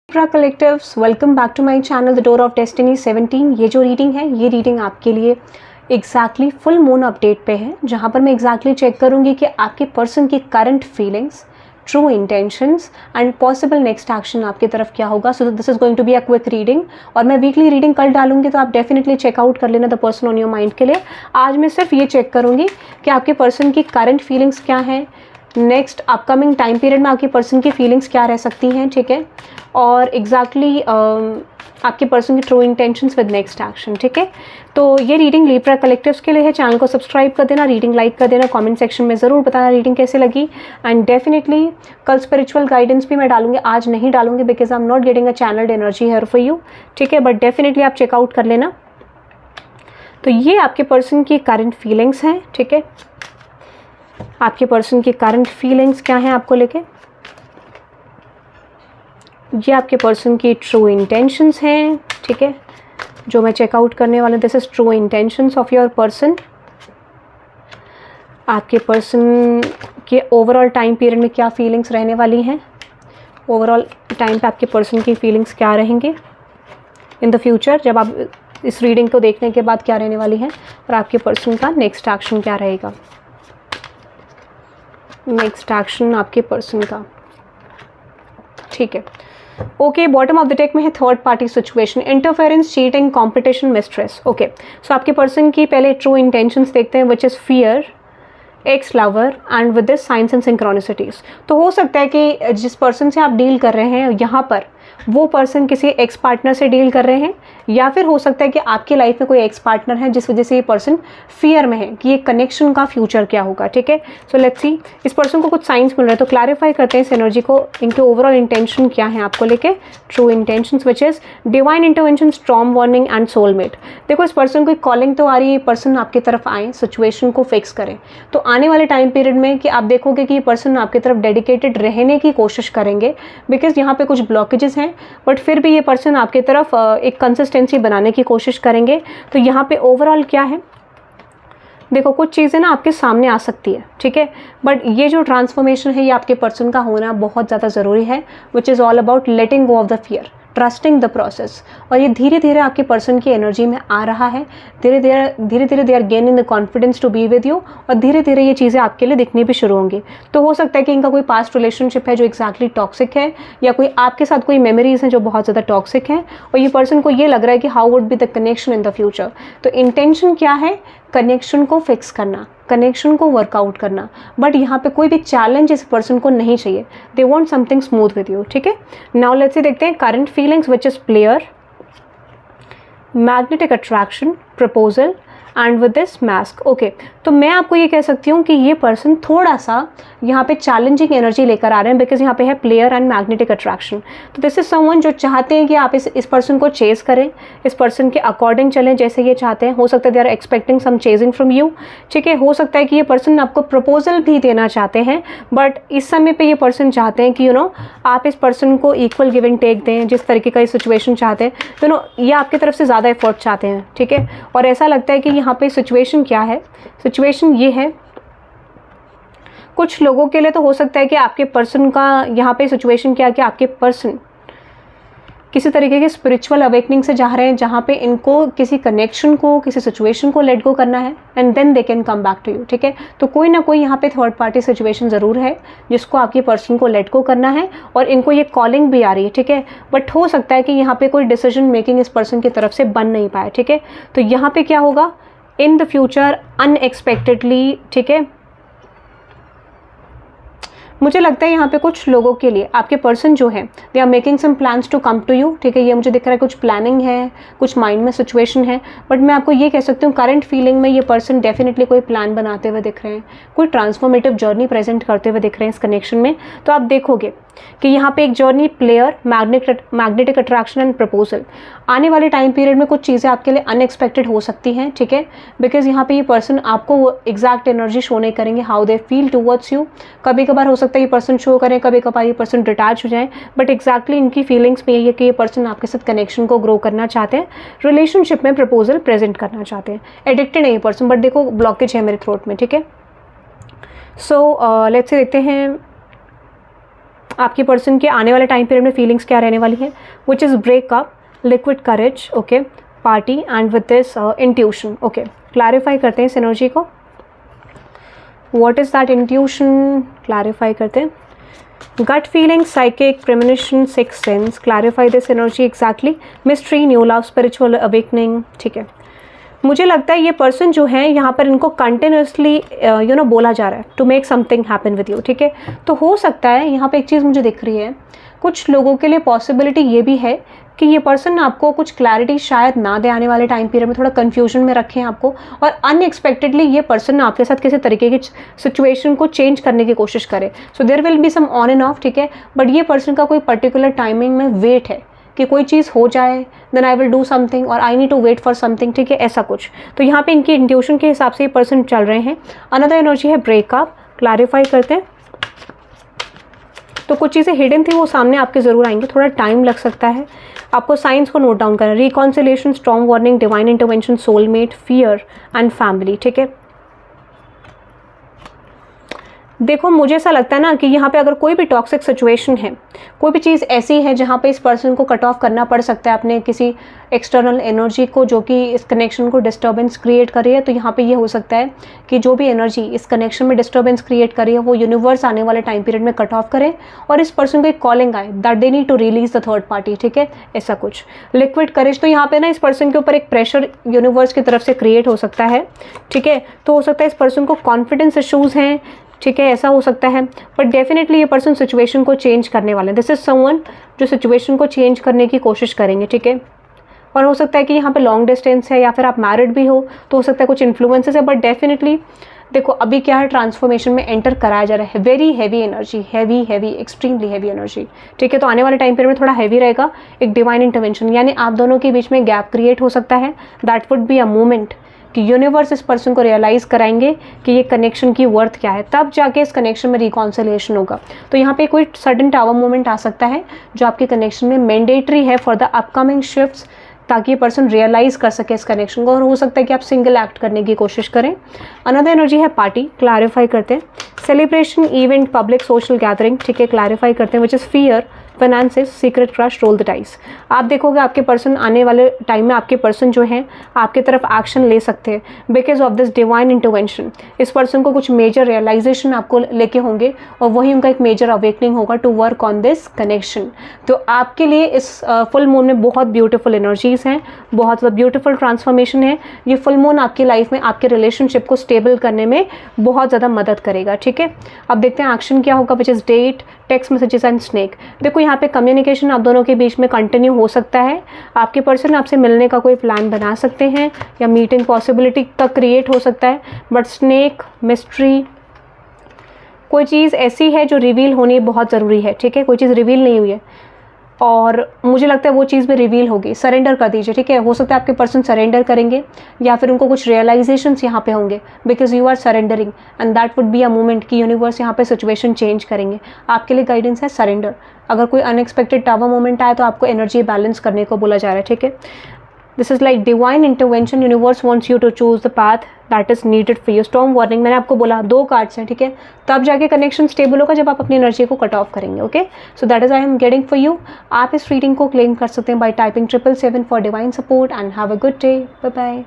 Libra Collectives, welcome back to my channel the door of destiny 17। ये जो reading है ये रीडिंग आपके लिए एग्जैक्टली फुल मून अपडेट पे है, जहाँ पर मैं एग्जैक्टली चेक करूँगी कि आपके पर्सन की current feelings, true intentions and possible next action आपकी तरफ क्या होगा। So this is going to be a quick reading और मैं वीकली रीडिंग कल डालूंगी, तो आप डेफिनेटली चेकआउट कर लेना the person on your mind के लिए। आज मैं सिर्फ ये चेक करूँगी कि आपके पर्सन की करंट फीलिंग्स क्या हैं, नेक्स्ट अपकमिंग टाइम पीरियड में आपके पर्सन की फीलिंग्स क्या रह सकती हैं, ठीक है, और एग्जैक्टली आपके पर्सन की true intentions with next action, ठीक है। तो ये रीडिंग लिब्रा कलेक्टिव्स के लिए है। चैनल को सब्सक्राइब कर देना, रीडिंग लाइक कर देना, कमेंट सेक्शन में ज़रूर बताना रीडिंग कैसे लगी। एंड डेफिनेटली कल स्पिरिचुअल गाइडेंस भी मैं डालूंगी, आज नहीं डालूंगी because I am not getting a channelled energy here for you, ठीक है, बट डेफिनेटली आप चेकआउट कर लेना। तो ये आपके पर्सन की करंट फीलिंग्स हैं, ठीक है। आपके पर्सन की करंट फीलिंग्स क्या हैं आपको लेके, ये आपके पर्सन की ट्रू इंटेंशंस हैं, ठीक है, जो मैं चेकआउट करने वाला हूँ। This is true intentions of your person. आपके पर्सन के ओवरऑल टाइम पीरियड में क्या फीलिंग्स रहने वाली हैं, ओवरऑल टाइम पे आपके पर्सन की फीलिंग्स क्या रहेंगे इन द फ्यूचर, जब आप इस रीडिंग को देखने के बाद क्या रहने वाली है, और आपके पर्सन का नेक्स्ट एक्शन क्या रहेगा, नेक्स्ट एक्शन आपके पर्सन का, ठीक है। Okay, bottom of the deck में है third party situation, interference, cheating, competition, mistress. Okay, so आपके पर्सन की पहले ट्रू इंटेंशंस देखते हैं, which is fear, ex lover and with this science and synchronicities. तो हो सकता है कि जिस पर्सन से आप डील कर रहे हैं यहाँ पर वो पर्सन किसी एक्स पार्टनर से डील कर रहे हैं, या फिर हो सकता है कि आपकी लाइफ में कोई एक्स पार्टनर है जिस वजह से ये पर्सन फियर में है कि ये कनेक्शन का फ्यूचर क्या होगा, ठीक है। सो लेट्स सी इस पर्सन को कुछ साइंस मिल रहा है, तो क्लैरिफाई करते हैं इस एनर्जी को, इनके ओवरऑल इंटेंशन क्या है आपको लेके, true intentions which is divine intervention, storm warning and soulmate. देखो इस पर्सन को कॉलिंग तो आ रही है, ये पर्सन आपकी तरफ आए, सिचुएशन को फिक्स करें। तो आने वाले टाइम पीरियड में कि आप देखोगे कि ये पर्सन आपकी तरफ डेडिकेटेड रहने की कोशिश करेंगे, बिकॉज यहाँ पे कुछ ब्लॉकेजेस हैं, बट फिर भी ये पर्सन आपकी तरफ एक कंसिस्टेंसी बनाने की कोशिश करेंगे। तो यहाँ पे ओवरऑल क्या है, देखो कुछ चीज़ें ना आपके सामने आ सकती है, ठीक है, बट ये जो ट्रांसफॉर्मेशन है ये आपके पर्सन का होना बहुत ज़्यादा ज़रूरी है, which is all about letting go of the fear, trusting the process. और ये धीरे धीरे आपके पर्सन की एनर्जी में आ रहा है, धीरे धीरे they are gaining the confidence to be with you, और धीरे धीरे ये चीज़ें आपके लिए दिखनी भी शुरू होंगी। तो हो सकता है कि इनका कोई पास्ट रिलेशनशिप है जो एग्जैक्टली टॉक्सिक है, या कोई आपके साथ कोई मेमोरीज हैं जो बहुत ज़्यादा टॉक्सिक हैं, और ये पर्सन को ये लग रहा है कि how would be the connection in the future. तो इंटेंशन क्या है, कनेक्शन को फिक्स करना, कनेक्शन को वर्कआउट करना, बट यहाँ पे कोई भी चैलेंज इस पर्सन को नहीं चाहिए, they want something smooth with you, ठीक है। नाउ लेट्स सी देखते हैं current feelings which is player, magnetic attraction, proposal and with this mask. Okay, तो मैं आपको ये कह सकती हूँ कि ये पर्सन थोड़ा सा यहाँ पे चैलेंजिंग एनर्जी लेकर आ रहे हैं, बिकॉज यहाँ पे है प्लेयर एंड मैग्नेटिक अट्रैक्शन। तो दिस इज समवन जो चाहते हैं कि आप इस पर्सन को चेज करें, इस पर्सन के अकॉर्डिंग चलें जैसे ये चाहते हैं। हो सकता है they are expecting some chasing from you, ठीक है। हो सकता है कि ये पर्सन आपको प्रपोजल भी देना चाहते हैं, बट इस समय पे ये पर्सन चाहते हैं कि आप इस पर्सन को इक्वल गिव एंड टेक दें, जिस तरीके का ये सिचुएशन चाहते हैं, तो ये आपकी तरफ से ज़्यादा एफर्ट चाहते हैं, ठीक है। और ऐसा लगता है कि यहाँ पे सिचुएशन क्या है, सिचुएशन ये है, कुछ लोगों के लिए तो हो सकता है कि आपके पर्सन का यहाँ पे सिचुएशन क्या है कि आपके पर्सन किसी तरीके के स्पिरिचुअल अवेकनिंग से जा रहे हैं, जहाँ पे इनको किसी कनेक्शन को, किसी सिचुएशन को लेट गो करना है, and then they can come back to you, ठीक है। तो कोई ना कोई यहाँ पे थर्ड पार्टी सिचुएशन ज़रूर है जिसको आपके पर्सन को लेट गो करना है, और इनको ये कॉलिंग भी आ रही है, ठीक है। बट हो सकता है कि यहाँ पे कोई डिसीजन मेकिंग इस पर्सन की तरफ से बन नहीं पाए, ठीक है। तो यहाँ पे क्या होगा इन द फ्यूचर अनएक्सपेक्टेडली, ठीक है। मुझे लगता है यहाँ पे कुछ लोगों के लिए आपके पर्सन जो है they are making some plans to come to you, ठीक है। ये मुझे दिख रहा है कुछ प्लानिंग है, कुछ माइंड में सिचुएशन है, बट मैं आपको ये कह सकती हूँ करंट फीलिंग में ये पर्सन डेफिनेटली कोई प्लान बनाते हुए दिख रहे हैं, कोई ट्रांसफॉर्मेटिव जर्नी प्रेजेंट करते हुए दिख रहे हैं इस कनेक्शन में। तो आप देखोगे कि यहाँ पे एक journey, player, magnetic attraction and proposal. आने वाले टाइम पीरियड में कुछ चीज़ें आपके लिए अनएक्सपेक्टेड हो सकती हैं, ठीक है, बिकॉज यहाँ पे ये पर्सन आपको एग्जैक्ट एनर्जी शो नहीं करेंगे how they feel towards you. कभी कभार हो सकता है ये पर्सन शो करें, कभी कभार ये पर्सन डिटैच हो जाए, बट एग्जैक्टली इनकी फीलिंग्स में यही है कि ये पर्सन आपके साथ कनेक्शन को ग्रो करना चाहते हैं, रिलेशनशिप में प्रपोजल प्रेजेंट करना चाहते हैं। एडिक्टेड है ये पर्सन, बट देखो ब्लॉकेज है मेरे थ्रोट में, ठीक है। सो लेट्स से देखते हैं आपके पर्सन के आने वाले टाइम पीरियड में फीलिंग्स क्या रहने वाली है, which is breakup, liquid courage, okay, party and with this intuition. Okay, clarify करते हैं इस एनर्जी को, what is that intuition, clarify करते हैं। gut feeling, psychic, premonition, sixth sense, clarify this energy exactly, mystery, new love, spiritual awakening। ठीक है, मुझे लगता है ये पर्सन जो है यहाँ पर इनको कंटिन्यूसली बोला जा रहा है to make something happen with you. ठीक है, तो हो सकता है यहाँ पे एक चीज़ मुझे दिख रही है, कुछ लोगों के लिए पॉसिबिलिटी ये भी है कि ये पर्सन आपको कुछ क्लैरिटी शायद ना दे, आने वाले टाइम पीरियड में थोड़ा कन्फ्यूजन में रखें आपको, और अनएक्सपेक्टेडली ये पर्सन आपके साथ किसी तरीके की सिचुएशन को चेंज करने की कोशिश करे। So there will be some on and off. ठीक है, बट ये पर्सन का कोई पर्टिकुलर टाइमिंग में वेट है कि कोई चीज़ हो जाए, then I will do something, और I need to wait for something. ठीक है, ऐसा कुछ। तो यहाँ पे इनकी इंट्यूशन के हिसाब से ये पर्सन चल रहे हैं। अनदर एनर्जी है ब्रेकअप, क्लैरिफाई करते हैं। तो कुछ चीज़ें हिडन थी वो सामने आपके ज़रूर आएंगे, थोड़ा टाइम लग सकता है, आपको साइंस को नोट डाउन करना। Reconciliation, strong warning, divine intervention, soulmate, fear and family. ठीक है, देखो मुझे ऐसा लगता है ना कि यहाँ पे अगर कोई भी टॉक्सिक सिचुएशन है, कोई भी चीज़ ऐसी है जहाँ पे इस पर्सन को कट ऑफ करना पड़ सकता है अपने किसी एक्सटर्नल एनर्जी को जो कि इस कनेक्शन को डिस्टर्बेंस क्रिएट कर रही है, तो यहाँ पे ये हो सकता है कि जो भी एनर्जी इस कनेक्शन में डिस्टर्बेंस क्रिएट कर रही है वो यूनिवर्स आने वाले टाइम पीरियड में कट ऑफ करे और इस पर्सन को एक कॉलिंग आए that they need to release the third party. ठीक है, ऐसा कुछ। लिक्विड करेज, तो यहाँ पे ना इस पर्सन के ऊपर एक प्रेशर यूनिवर्स की तरफ से क्रिएट हो सकता है। ठीक है, तो हो सकता है इस पर्सन को कॉन्फिडेंस इशूज़ हैं। ठीक है, ऐसा हो सकता है, बट डेफिनेटली ये पर्सन सिचुएशन को चेंज करने वाले हैं। दिस इज समवन जो सिचुएशन को चेंज करने की कोशिश करेंगे। ठीक है, और हो सकता है कि यहाँ पे लॉन्ग डिस्टेंस है या फिर आप मैरिड भी हो, तो हो सकता है कुछ इन्फ्लुएंसेस है, बट डेफिनेटली देखो अभी क्या है, ट्रांसफॉर्मेशन में एंटर कराया जा रहा है। Very heavy energy, heavy extremely heavy energy. ठीक है, तो आने वाले टाइम पीरियड में थोड़ा हैवी रहेगा। एक डिवाइन इंटरवेंशन, यानी आप दोनों के बीच में गैप क्रिएट हो सकता है। That would be a moment कि यूनिवर्स इस पर्सन को रियलाइज़ कराएंगे कि ये कनेक्शन की वर्थ क्या है, तब जाके इस कनेक्शन में रिकॉन्सिलिएशन होगा। तो यहाँ पे कोई सडन टावर मोमेंट आ सकता है जो आपके कनेक्शन में मैंडेटरी है फॉर द अपकमिंग शिफ्ट्स, ताकि ये पर्सन रियलाइज कर सके इस कनेक्शन को। और हो सकता है कि आप सिंगल एक्ट करने की कोशिश करें। अनदर एनर्जी है पार्टी, क्लैरिफाई करते हैं। Celebration, event, public social gathering. ठीक है, क्लैरिफाई करते हैं, which is fear, finances, secret crush, roll the dice. आप देखोगे आपके पर्सन आने वाले टाइम में आपके पर्सन जो हैं आपके तरफ एक्शन ले सकते हैं because of this divine intervention. इस पर्सन को कुछ मेजर रियलाइजेशन आपको लेके होंगे और वही उनका एक मेजर अवेकनिंग होगा to work on this connection. तो आपके लिए इस फुल मून में बहुत ब्यूटीफुल एनर्जीज हैं, बहुत ब्यूटीफुल ट्रांसफॉर्मेशन है। ये फुल मून आपकी लाइफ में आपके रिलेशनशिप को स्टेबल करने में बहुत ज़्यादा मदद करेगा। ठीक है, अब देखते हैं एक्शन क्या होगा, which is date, text messages and snake. देखो यहाँ पे कम्युनिकेशन आप दोनों के बीच में कंटिन्यू हो सकता है। आपके पर्सन आपसे मिलने का कोई प्लान बना सकते हैं या मीटिंग पॉसिबिलिटी तक क्रिएट हो सकता है। बट स्नेक, मिस्ट्री, कोई चीज़ ऐसी है जो रिवील होनी बहुत ज़रूरी है। ठीक है, कोई चीज़ रिवील नहीं हुई है और मुझे लगता है वो चीज़ भी रिवील होगी। सरेंडर कर दीजिए। ठीक है, हो सकता है आपके पर्सन सरेंडर करेंगे या फिर उनको कुछ रियलाइजेशंस यहाँ पे होंगे because you are surrendering and that would be a moment कि यूनिवर्स यहाँ पे सिचुएशन चेंज करेंगे। आपके लिए गाइडेंस है सरेंडर। अगर कोई अनएक्सपेक्टेड टावर मोमेंट आए तो आपको एनर्जी बैलेंस करने को बोला जा रहा है। ठीक है, this is like divine intervention. Universe wants you to choose the path that is needed for you. Storm warning, मैंने आपको बोला 2 कार्ड्स हैं। ठीक है, तब जाके कनेक्शन स्टेबल होगा जब आप अपनी एनर्जी को कट ऑफ करेंगे। Okay, so that is I am getting for you. आप इस रीडिंग को क्लेम कर सकते हैं by typing 777 for divine support and have a good day. Bye bye.